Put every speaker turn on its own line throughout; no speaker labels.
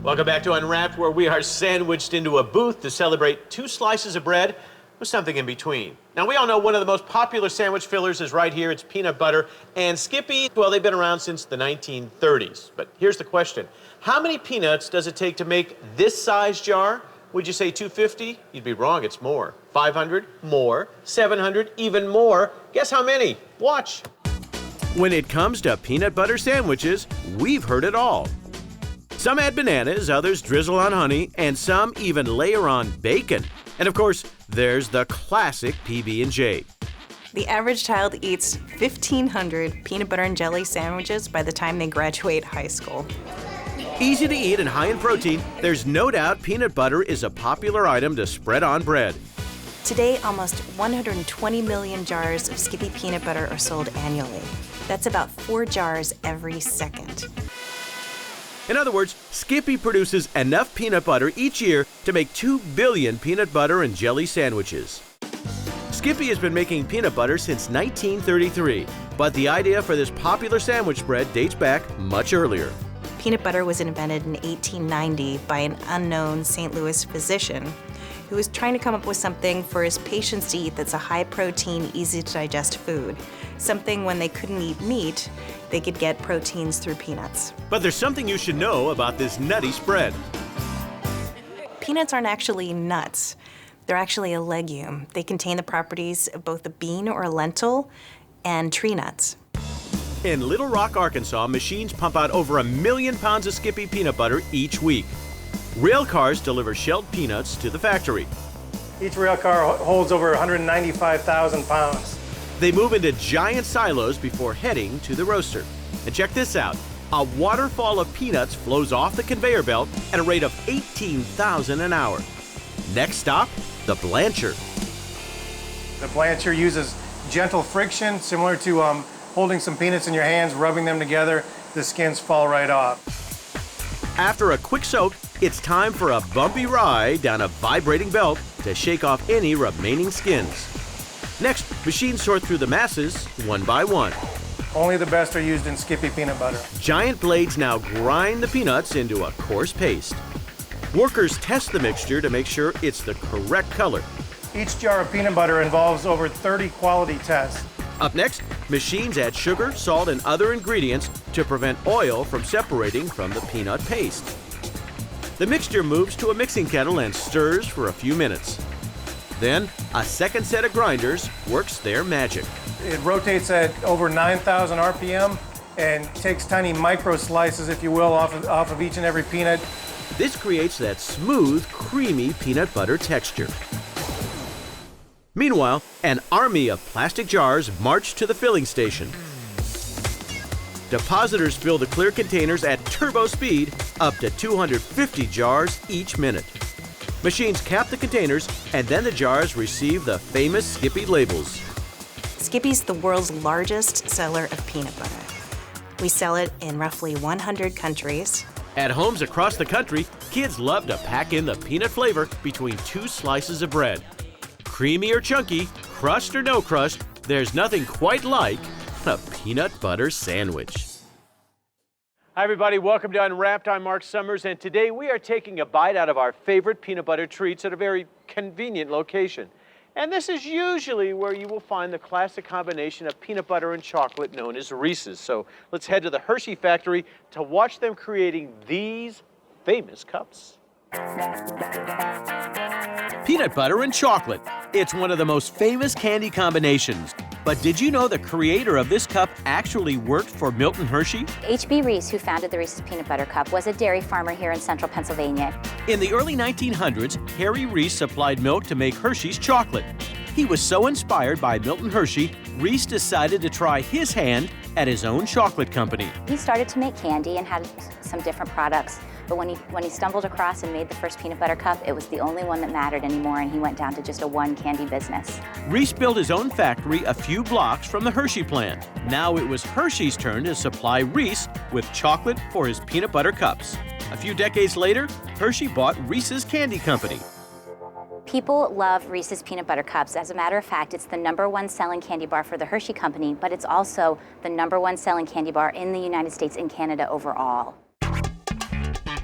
Welcome back to Unwrapped, where we are sandwiched into a booth to celebrate 2 slices of bread with something in between. Now, we all know one of the most popular sandwich fillers is right here. It's peanut butter. And Skippy, well, they've been around since the 1930s. But here's the question. How many peanuts does it take to make this size jar? Would you say 250? You'd be wrong, it's more. 500? More. 700? Even more. Guess how many? Watch. When it comes to peanut butter sandwiches, we've heard it all. Some add bananas, others drizzle on honey, and some even layer on bacon. And of course, there's the classic PB&J.
The average child eats 1,500 peanut butter and jelly sandwiches by the time they graduate high school.
Easy to eat and high in protein, there's no doubt peanut butter is a popular item to spread on bread.
Today, almost 120 million jars of Skippy peanut butter are sold annually. That's about 4 jars every second.
In other words, Skippy produces enough peanut butter each year to make 2 billion peanut butter and jelly sandwiches. Skippy has been making peanut butter since 1933, but the idea for this popular sandwich bread dates back much earlier.
Peanut butter was invented in 1890 by an unknown St. Louis physician who was trying to come up with something for his patients to eat that's a high-protein, easy-to-digest food. Something when they couldn't eat meat, they could get proteins through peanuts.
But there's something you should know about this nutty spread.
Peanuts aren't actually nuts. They're actually a legume. They contain the properties of both a bean or a lentil and tree nuts.
In Little Rock, Arkansas, machines pump out over 1 million pounds of Skippy peanut butter each week. Rail cars deliver shelled peanuts to the factory.
Each rail car holds over 195,000 pounds.
They move into giant silos before heading to the roaster. And check this out. A waterfall of peanuts flows off the conveyor belt at a rate of 18,000 an hour. Next stop, the blancher.
The blancher uses gentle friction, similar to holding some peanuts in your hands, rubbing them together, the skins fall right off.
After a quick soak, it's time for a bumpy ride down a vibrating belt to shake off any remaining skins. Next, machines sort through the masses one by one.
Only the best are used in Skippy peanut butter.
Giant blades now grind the peanuts into a coarse paste. Workers test the mixture to make sure it's the correct color.
Each jar of peanut butter involves over 30 quality tests.
Up next, machines add sugar, salt, and other ingredients to prevent oil from separating from the peanut paste. The mixture moves to a mixing kettle and stirs for a few minutes. Then, a second set of grinders works their magic.
It rotates at over 9,000 RPM and takes tiny micro slices, if you will, off of each and every peanut.
This creates that smooth, creamy peanut butter texture. Meanwhile, an army of plastic jars march to the filling station. Depositors fill the clear containers at turbo speed, up to 250 jars each minute. Machines cap the containers, and then the jars receive the famous Skippy labels.
Skippy's the world's largest seller of peanut butter. We sell it in roughly 100 countries.
At homes across the country, kids love to pack in the peanut flavor between 2 slices of bread. Creamy or chunky, crust or no crust, there's nothing quite like a peanut butter sandwich. Hi everybody, welcome to Unwrapped. I'm Marc Summers, and today we are taking a bite out of our favorite peanut butter treats at a very convenient location. And this is usually where you will find the classic combination of peanut butter and chocolate known as Reese's. So let's head to the Hershey factory to watch them creating these famous cups. Peanut butter and chocolate. It's one of the most famous candy combinations. But did you know the creator of this cup actually worked for Milton Hershey?
H.B. Reese, who founded the Reese's Peanut Butter Cup, was a dairy farmer here in central Pennsylvania.
In the early 1900s, Harry Reese supplied milk to make Hershey's chocolate. He was so inspired by Milton Hershey, Reese decided to try his hand at his own chocolate company.
He started to make candy and had some different products, but when he stumbled across and made the first peanut butter cup, it was the only one that mattered anymore, and he went down to just a one candy business.
Reese built his own factory a few blocks from the Hershey plant. Now it was Hershey's turn to supply Reese with chocolate for his peanut butter cups. A few decades later, Hershey bought Reese's Candy Company.
People love Reese's Peanut Butter Cups. As a matter of fact, it's the #1 selling candy bar for the Hershey Company, but it's also the #1 selling candy bar in the United States and Canada overall.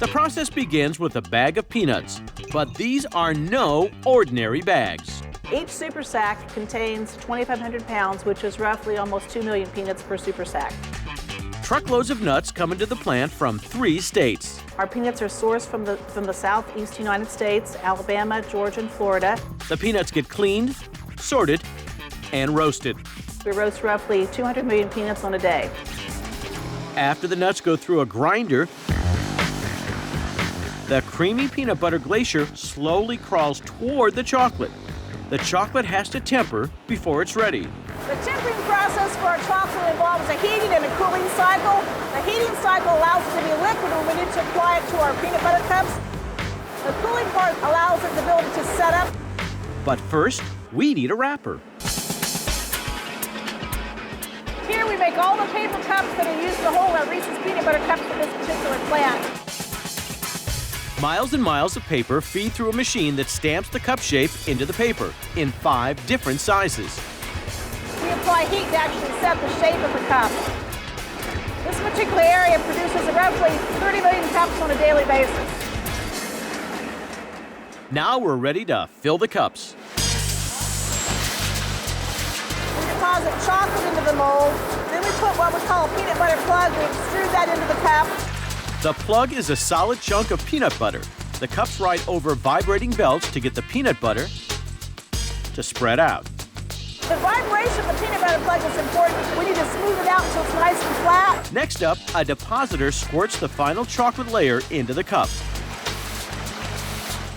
The process begins with a bag of peanuts, but these are no ordinary bags.
Each super sack contains 2,500 pounds, which is roughly almost 2 million peanuts per super sack.
Truckloads of nuts come into the plant from 3 states.
Our peanuts are sourced from the southeast United States, Alabama, Georgia, and Florida.
The peanuts get cleaned, sorted, and roasted.
We roast roughly 200 million peanuts on a day.
After the nuts go through a grinder, the creamy peanut butter glacier slowly crawls toward the chocolate. The chocolate has to temper before it's ready.
The tempering process for our chocolate involves a heating and a cooling cycle. The heating cycle allows it to be liquid when we need to apply it to our peanut butter cups. The cooling part allows it the ability to set up.
But first, we need a wrapper.
Here we make all the paper cups that are used to hold our Reese's peanut butter cups for this particular plant.
Miles and miles of paper feed through a machine that stamps the cup shape into the paper in 5 different sizes.
We apply heat to actually set the shape of the cup. This particular area produces roughly 30 million cups on a daily basis.
Now we're ready to fill the cups.
We deposit chocolate into the mold. Then we put what we call a peanut butter plug. We extrude that into the cup.
The plug is a solid chunk of peanut butter. The cups ride over vibrating belts to get the peanut butter to spread out.
The vibration of the peanut butter plug is important. We need to smooth it out until it's nice and flat.
Next up, a depositor squirts the final chocolate layer into the cup.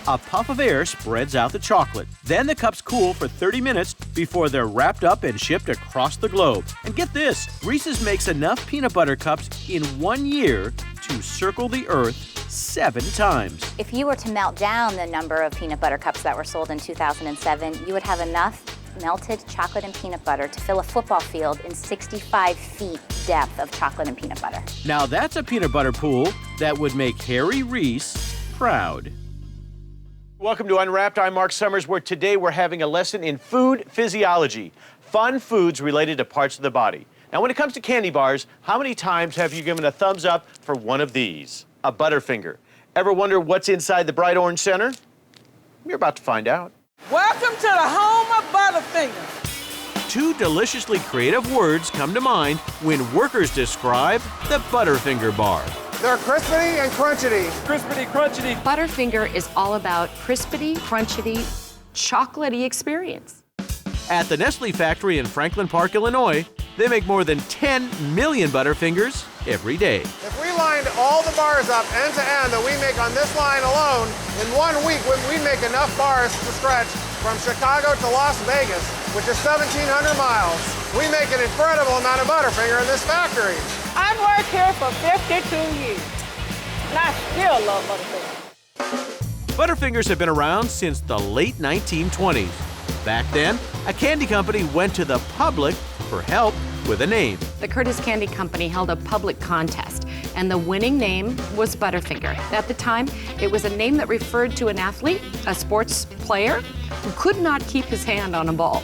A puff of air spreads out the chocolate. Then the cups cool for 30 minutes before they're wrapped up and shipped across the globe. And get this, Reese's makes enough peanut butter cups in 1 year to circle the earth 7 times.
If you were to melt down the number of peanut butter cups that were sold in 2007, you would have enough melted chocolate and peanut butter to fill a football field in 65 feet depth of chocolate and peanut butter.
Now that's a peanut butter pool that would make Harry Reese proud. Welcome to Unwrapped. I'm Marc Summers, where today we're having a lesson in food physiology, fun foods related to parts of the body. Now, when it comes to candy bars, how many times have you given a thumbs up for one of these? A Butterfinger. Ever wonder what's inside the bright orange center? You're about to find out.
Welcome to the home of Butterfinger.
2 deliciously creative words come to mind when workers describe the Butterfinger bar.
They're crispity and crunchity.
Crispity, crunchity.
Butterfinger is all about crispity, crunchity, chocolatey experience.
At the Nestle factory in Franklin Park, Illinois, they make more than 10 million Butterfingers every day.
If we lined all the bars up end to end that we make on this line alone, in 1 week we make enough bars to stretch from Chicago to Las Vegas, which is 1,700 miles. We make an incredible amount of Butterfinger in this factory.
I've worked here for 52 years, and I still love Butterfinger.
Butterfingers have been around since the late 1920s. Back then, a candy company went to the public for help with a name.
The Curtis Candy Company held a public contest, and the winning name was Butterfinger. At the time, it was a name that referred to an athlete, a sports player, who could not keep his hand on a ball.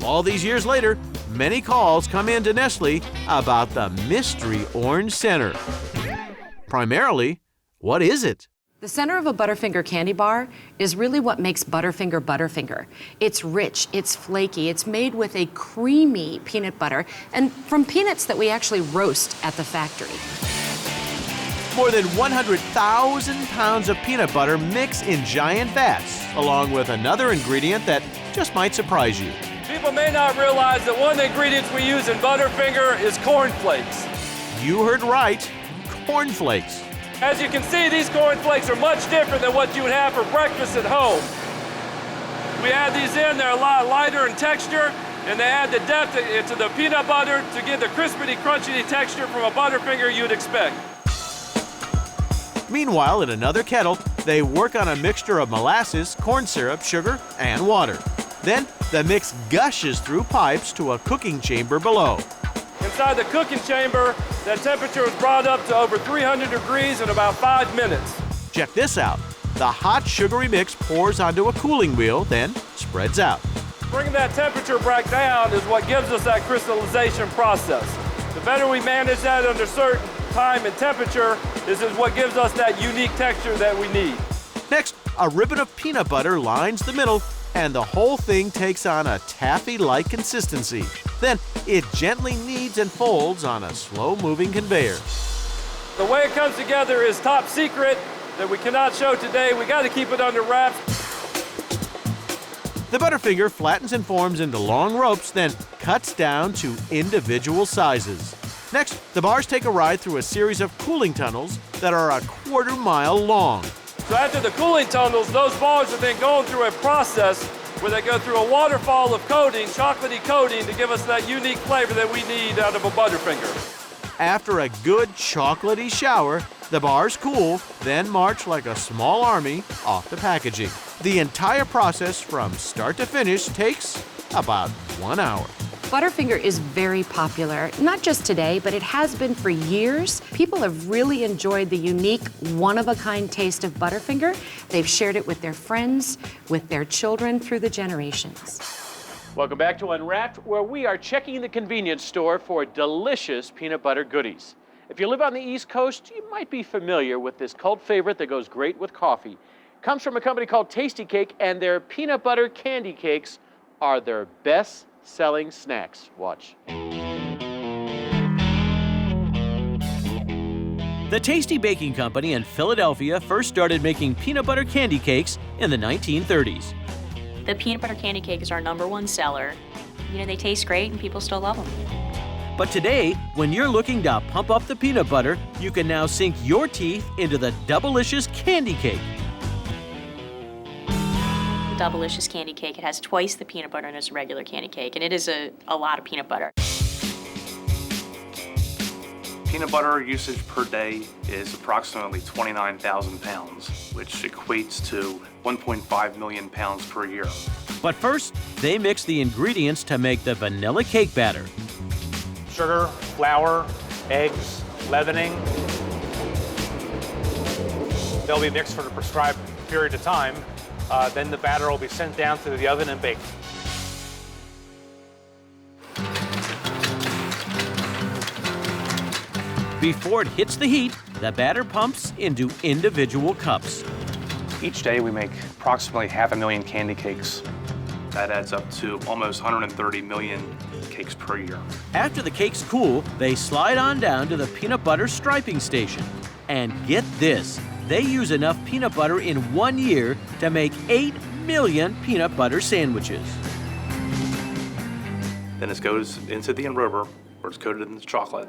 All these years later, many calls come in to Nestle about the mystery orange center. Primarily, what is it?
The center of a Butterfinger candy bar is really what makes Butterfinger Butterfinger. It's rich, it's flaky, it's made with a creamy peanut butter and from peanuts that we actually roast at the factory.
More than 100,000 pounds of peanut butter mix in giant vats, along with another ingredient that just might surprise you.
People may not realize that one of the ingredients we use in Butterfinger is cornflakes.
You heard right, cornflakes.
As you can see, these cornflakes are much different than what you would have for breakfast at home. We add these in, they're a lot lighter in texture, and they add the depth to the peanut butter to give the crispity, crunchy texture from a Butterfinger you'd expect.
Meanwhile, in another kettle, they work on a mixture of molasses, corn syrup, sugar, and water. Then, the mix gushes through pipes to a cooking chamber below.
Inside the cooking chamber, that temperature is brought up to over 300 degrees in about 5 minutes.
Check this out. The hot sugary mix pours onto a cooling wheel, then spreads out.
Bringing that temperature back down is what gives us that crystallization process. The better we manage that under certain time and temperature, this is what gives us that unique texture that we need.
Next, a ribbon of peanut butter lines the middle, and the whole thing takes on a taffy-like consistency. Then it gently kneads and folds on a slow-moving conveyor.
The way it comes together is top secret that we cannot show today. We got to keep it under wraps.
The Butterfinger flattens and forms into long ropes, then cuts down to individual sizes. Next, the bars take a ride through a series of cooling tunnels that are a quarter-mile long.
So after the cooling tunnels, those bars are then going through a process where they go through a waterfall of coating, chocolatey coating, to give us that unique flavor that we need out of a Butterfinger.
After a good chocolatey shower, the bars cool, then march like a small army off the packaging. The entire process from start to finish takes about 1 hour.
Butterfinger is very popular, not just today, but it has been for years. People have really enjoyed the unique, one-of-a-kind taste of Butterfinger. They've shared it with their friends, with their children through the generations.
Welcome back to Unwrapped, where we are checking the convenience store for delicious peanut butter goodies. If you live on the East Coast, you might be familiar with this cult favorite that goes great with coffee. It comes from a company called Tastykake, and their peanut butter candy cakes are their best-selling snacks. Watch. The Tasty Baking Company in Philadelphia first started making peanut butter candy cakes in the 1930s.
The peanut butter candy cake is our #1 seller. You know, they taste great and people still love them.
But today, when you're looking to pump up the peanut butter, you can now sink your teeth into the Doublicious Candy Cake.
The Doublicious candy cake, it has twice the peanut butter as a regular candy cake, and it is a lot of peanut butter.
Peanut butter usage per day is approximately 29,000 pounds, which equates to 1.5 million pounds per year.
But first, they mix the ingredients to make the vanilla cake batter.
Sugar, flour, eggs, leavening. They'll be mixed for a prescribed period of time. Then the batter will be sent down to the oven and baked.
Before it hits the heat, the batter pumps into individual cups.
Each day we make approximately 500,000 candy cakes. That adds up to almost 130 million cakes per year.
After the cakes cool, they slide on down to the peanut butter striping station. And get this, they use enough peanut butter in 1 year to make 8 million peanut butter sandwiches.
Then it goes into the enrober, where it's coated in the chocolate.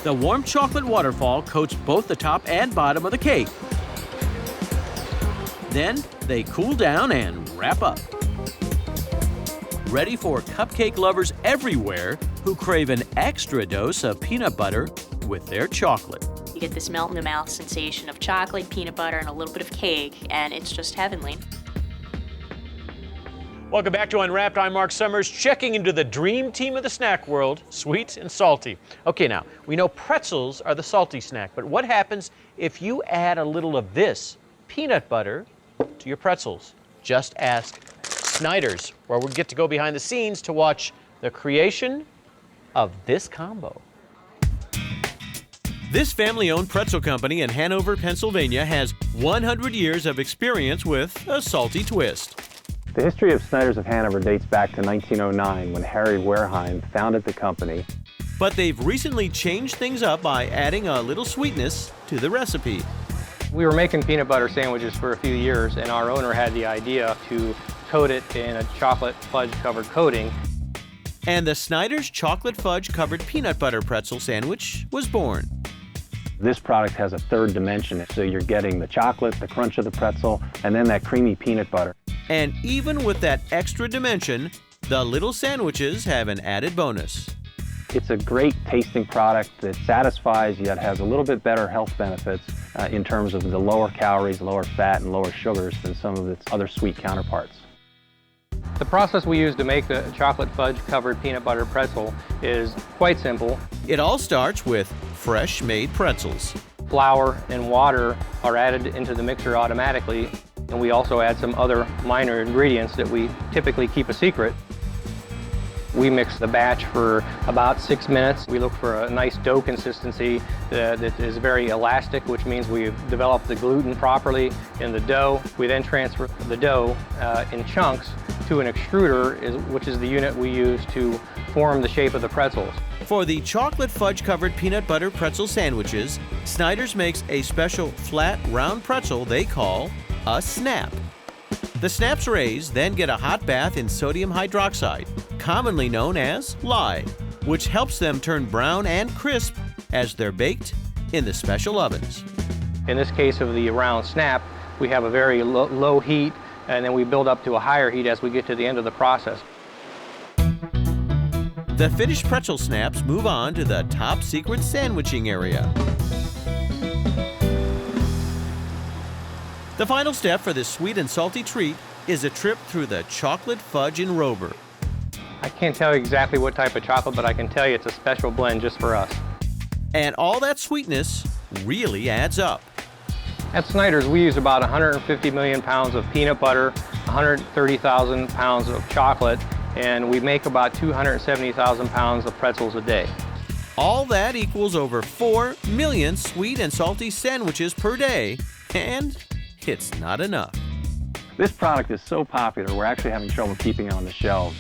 The warm chocolate waterfall coats both the top and bottom of the cake. Then they cool down and wrap up. Ready for cupcake lovers everywhere who crave an extra dose of peanut butter with their chocolate.
You get this melt-in-the-mouth sensation of chocolate, peanut butter, and a little bit of cake, and it's just heavenly.
Welcome back to Unwrapped. I'm Marc Summers, checking into the dream team of the snack world, sweet and salty. Okay, now, we know pretzels are the salty snack, but what happens if you add a little of this peanut butter to your pretzels? Just ask Snyder's, where we get to go behind the scenes to watch the creation of this combo. This family-owned pretzel company in Hanover, Pennsylvania has 100 years of experience with a salty twist.
The history of Snyder's of Hanover dates back to 1909 when Harry Wareheim founded the company.
But they've recently changed things up by adding a little sweetness to the recipe.
We were making peanut butter sandwiches for a few years, and our owner had the idea to coat it in a chocolate fudge covered coating.
And the Snyder's chocolate fudge covered peanut butter pretzel sandwich was born.
This product has a third dimension, so you're getting the chocolate, the crunch of the pretzel, and then that creamy peanut butter.
And even with that extra dimension, the little sandwiches have an added bonus.
It's a great tasting product that satisfies, yet has a little bit better health benefits in terms of the lower calories, lower fat, and lower sugars than some of its other sweet counterparts.
The process we use to make the chocolate fudge covered peanut butter pretzel is quite simple.
It all starts with fresh made pretzels.
Flour and water are added into the mixer automatically, and we also add some other minor ingredients that we typically keep a secret. We mix the batch for about 6 minutes. We look for a nice dough consistency that is very elastic, which means we've developed the gluten properly in the dough. We then transfer the dough in chunks to an extruder, which is the unit we use to form the shape of the pretzels.
For the chocolate fudge-covered peanut butter pretzel sandwiches, Snyder's makes a special flat, round pretzel they call a snap. The snaps raised then get a hot bath in sodium hydroxide, commonly known as lye, which helps them turn brown and crisp as they're baked in the special ovens.
In this case of the round snap, we have a very low heat, and then we build up to a higher heat as we get to the end of the process.
The finished pretzel snaps move on to the top secret sandwiching area. The final step for this sweet and salty treat is a trip through the chocolate fudge enrober.
I can't tell you exactly what type of chocolate, but I can tell you it's a special blend just for us.
And all that sweetness really adds up.
At Snyder's, we use about 150 million pounds of peanut butter, 130,000 pounds of chocolate, and we make about 270,000 pounds of pretzels a day.
All that equals over 4 million sweet and salty sandwiches per day, and it's not enough.
This product is so popular, we're actually having trouble keeping it on the shelves.